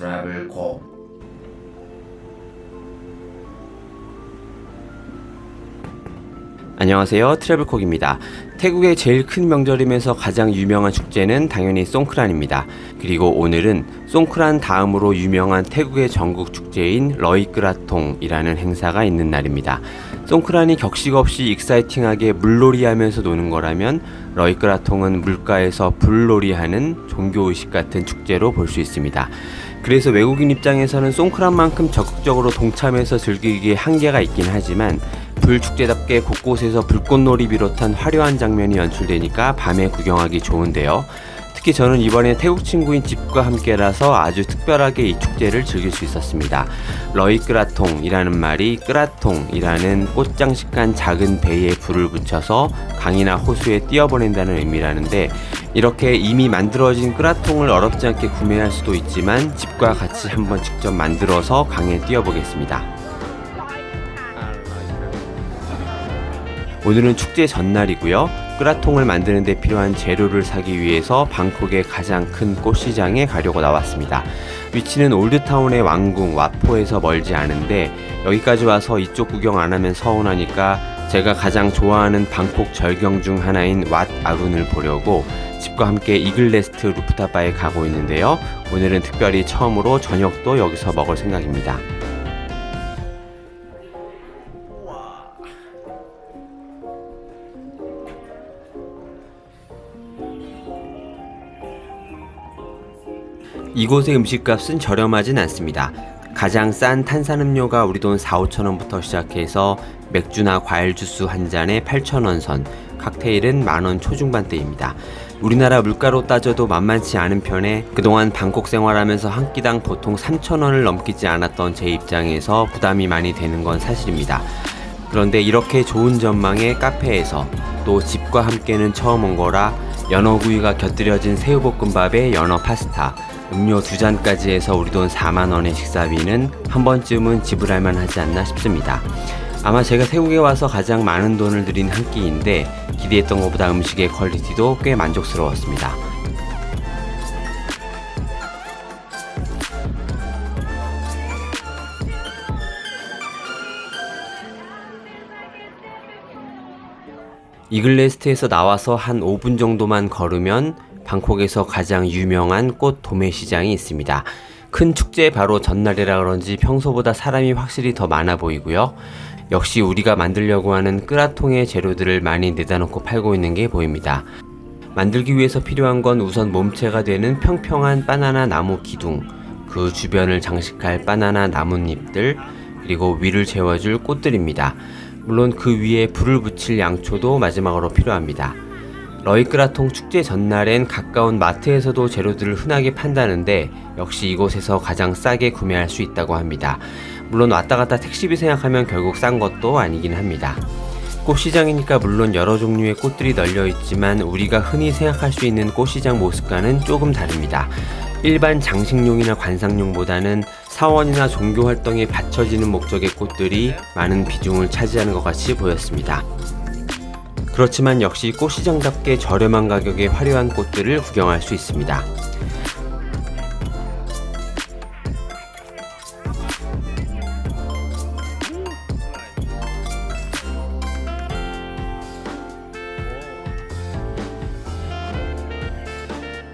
트래블콕. 안녕하세요, 트래블콕입니다. 태국의 제일 큰 명절이면서 가장 유명한 축제는 당연히 송크란입니다. 그리고 오늘은 송크란 다음으로 유명한 태국의 전국 축제인 러이끄라통이라는 행사가 있는 날입니다. 송크란이 격식 없이 익사이팅하게 물놀이 하면서 노는 거라면 러이끄라통은 물가에서 불놀이하는 종교의식 같은 축제로 볼 수 있습니다. 그래서 외국인 입장에서는 송크란만큼 적극적으로 동참해서 즐기기에 한계가 있긴 하지만 불축제답게 곳곳에서 불꽃놀이 비롯한 화려한 장면이 연출되니까 밤에 구경하기 좋은데요. 특히 저는 이번에 태국 친구인 집과 함께라서 아주 특별하게 이 축제를 즐길 수 있었습니다. 러이끄라통이라는 말이 끄라통이라는 꽃장식한 작은 배에 불을 붙여서 강이나 호수에 띄어보낸다는 의미라는데, 이렇게 이미 만들어진 끄라통을 어렵지 않게 구매할 수도 있지만 집과 같이 한번 직접 만들어서 강에 띄어보겠습니다. 오늘은 축제 전날이고요. 끄라통을 만드는 데 필요한 재료를 사기 위해서 방콕의 가장 큰 꽃시장에 가려고 나왔습니다. 위치는 올드타운의 왕궁 왓포에서 멀지 않은데, 여기까지 와서 이쪽 구경 안 하면 서운하니까 제가 가장 좋아하는 방콕 절경 중 하나인 왓 아룬을 보려고 집과 함께 이글레스트 루프탑바에 가고 있는데요. 오늘은 특별히 처음으로 저녁도 여기서 먹을 생각입니다. 이곳의 음식값은 저렴하진 않습니다. 가장 싼 탄산음료가 우리 돈 4-5천원부터 시작해서 맥주나 과일 주스 한 잔에 8,000원 선, 칵테일은 만원 초중반대입니다. 우리나라 물가로 따져도 만만치 않은 편에 그동안 방콕 생활하면서 한 끼당 보통 3,000원을 넘기지 않았던 제 입장에서 부담이 많이 되는 건 사실입니다. 그런데 이렇게 좋은 전망의 카페에서 또 집과 함께는 처음 온 거라 연어구이가 곁들여진 새우볶음밥에 연어 파스타, 음료 2잔까지 해서 우리 돈 4만원의 식사비는 한 번쯤은 지불할 만하지 않나 싶습니다. 아마 제가 태국에 와서 가장 많은 돈을 들인 한 끼인데 기대했던 것보다 음식의 퀄리티도 꽤 만족스러웠습니다. 이글레스트에서 나와서 한 5분 정도만 걸으면 방콕에서 가장 유명한 꽃 도매시장이 있습니다. 큰 축제 바로 전날이라 그런지 평소보다 사람이 확실히 더 많아 보이고요. 역시 우리가 만들려고 하는 끄라통의 재료들을 많이 내다 놓고 팔고 있는 게 보입니다. 만들기 위해서 필요한 건 우선 몸체가 되는 평평한 바나나 나무 기둥, 그 주변을 장식할 바나나 나뭇잎들, 그리고 위를 채워줄 꽃들입니다. 물론 그 위에 불을 붙일 양초도 마지막으로 필요합니다. 러이끄라통 축제 전날엔 가까운 마트에서도 재료들을 흔하게 판다는데 역시 이곳에서 가장 싸게 구매할 수 있다고 합니다. 물론 왔다 갔다 택시비 생각하면 결국 싼 것도 아니긴 합니다. 꽃시장이니까 물론 여러 종류의 꽃들이 널려 있지만 우리가 흔히 생각할 수 있는 꽃시장 모습과는 조금 다릅니다. 일반 장식용이나 관상용보다는 사원이나 종교 활동에 바쳐지는 목적의 꽃들이 많은 비중을 차지하는 것 같이 보였습니다. 그렇지만 역시 꽃시장답게 저렴한 가격에 화려한 꽃들을 구경할 수 있습니다.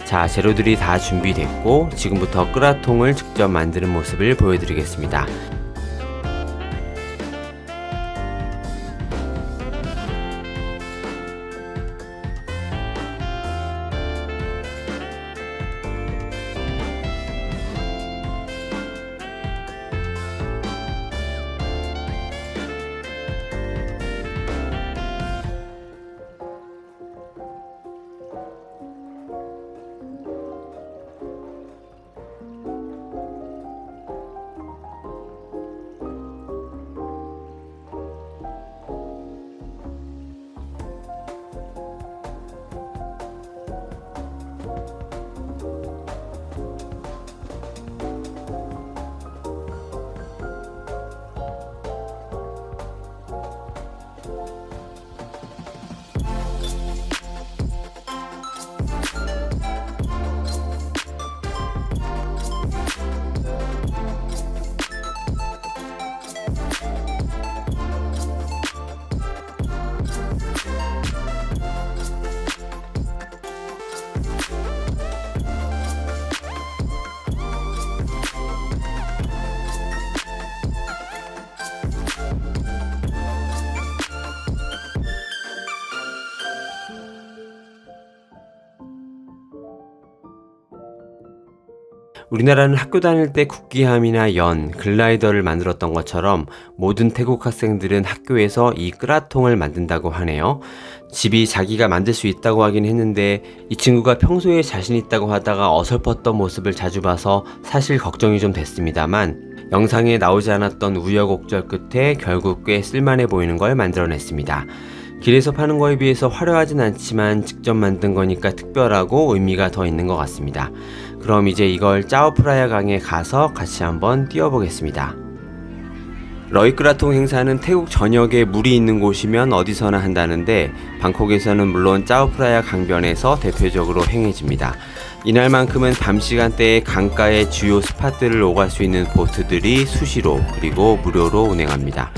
자, 재료들이 다 준비됐고 지금부터 끄라통을 직접 만드는 모습을 보여드리겠습니다. 우리나라는 학교 다닐 때 국기함이나 연, 글라이더를 만들었던 것처럼 모든 태국 학생들은 학교에서 이 끄라통을 만든다고 하네요. 집이 자기가 만들 수 있다고 하긴 했는데 이 친구가 평소에 자신 있다고 하다가 어설펐던 모습을 자주 봐서 사실 걱정이 좀 됐습니다만 영상에 나오지 않았던 우여곡절 끝에 결국 꽤 쓸만해 보이는 걸 만들어냈습니다. 길에서 파는 거에 비해서 화려하진 않지만 직접 만든 거니까 특별하고 의미가 더 있는 것 같습니다. 그럼 이제 이걸 짜오프라야 강에 가서 같이 한번 뛰어보겠습니다. 러이끄라통 행사는 태국 전역에 물이 있는 곳이면 어디서나 한다는데 방콕에서는 물론 짜오프라야 강변에서 대표적으로 행해집니다. 이날만큼은 밤 시간대에 강가의 주요 스팟들을 오갈 수 있는 보트들이 수시로 그리고 무료로 운행합니다.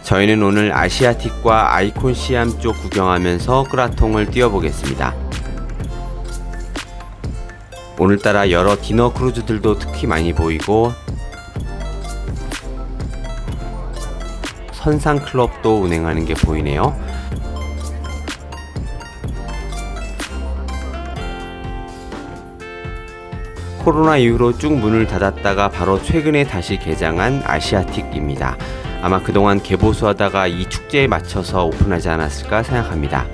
저희는 오늘 아시아틱과 아이콘 시암 쪽 구경하면서 끄라통을 뛰어보겠습니다. 오늘따라 여러 디너 크루즈들도 특히 많이 보이고 선상클럽도 운행하는 게 보이네요. 코로나 이후로 쭉 문을 닫았다가 바로 최근에 다시 개장한 아시아틱입니다. 아마 그동안 개보수하다가 이 축제에 맞춰서 오픈하지 않았을까 생각합니다.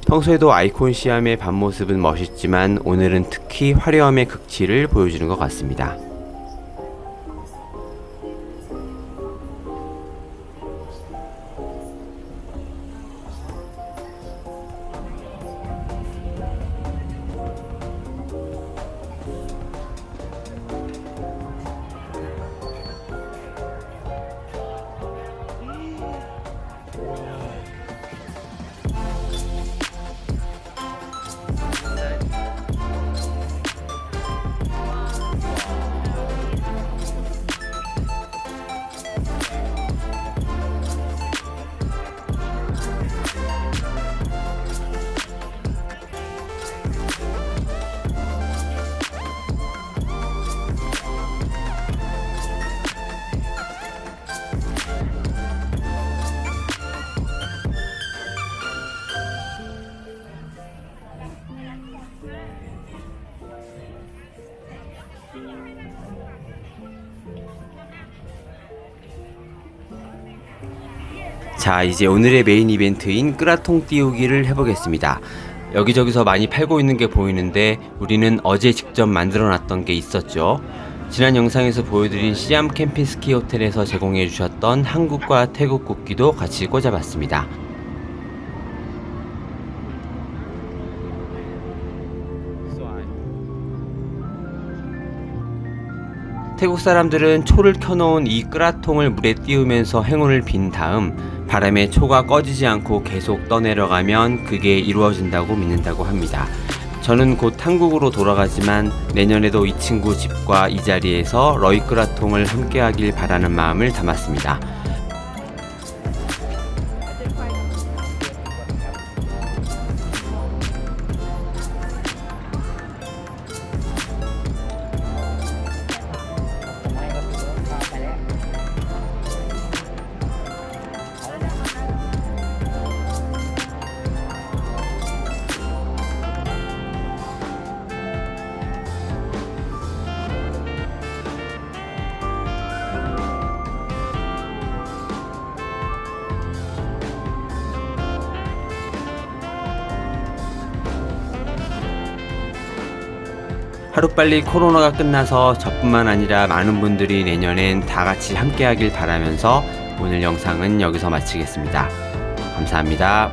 평소에도 아이콘 시암의 밤모습은 멋있지만 오늘은 특히 화려함의 극치를 보여주는 것 같습니다. 자, 이제 오늘의 메인 이벤트인 끄라통 띄우기를 해보겠습니다. 여기저기서 많이 팔고 있는 게 보이는데 우리는 어제 직접 만들어 놨던 게 있었죠. 지난 영상에서 보여드린 시암 캠핑 스키 호텔에서 제공해 주셨던 한국과 태국 국기도 같이 꽂아봤습니다. 태국 사람들은 초를 켜놓은 이 끄라통을 물에 띄우면서 행운을 빈 다음 바람에 초가 꺼지지 않고 계속 떠내려가면 그게 이루어진다고 믿는다고 합니다. 저는 곧 한국으로 돌아가지만 내년에도 이 친구 집과 이 자리에서 러이끄라통을 함께하길 바라는 마음을 담았습니다. 하루빨리 코로나가 끝나서 저뿐만 아니라 많은 분들이 내년엔 다 같이 함께 하길 바라면서 오늘 영상은 여기서 마치겠습니다. 감사합니다.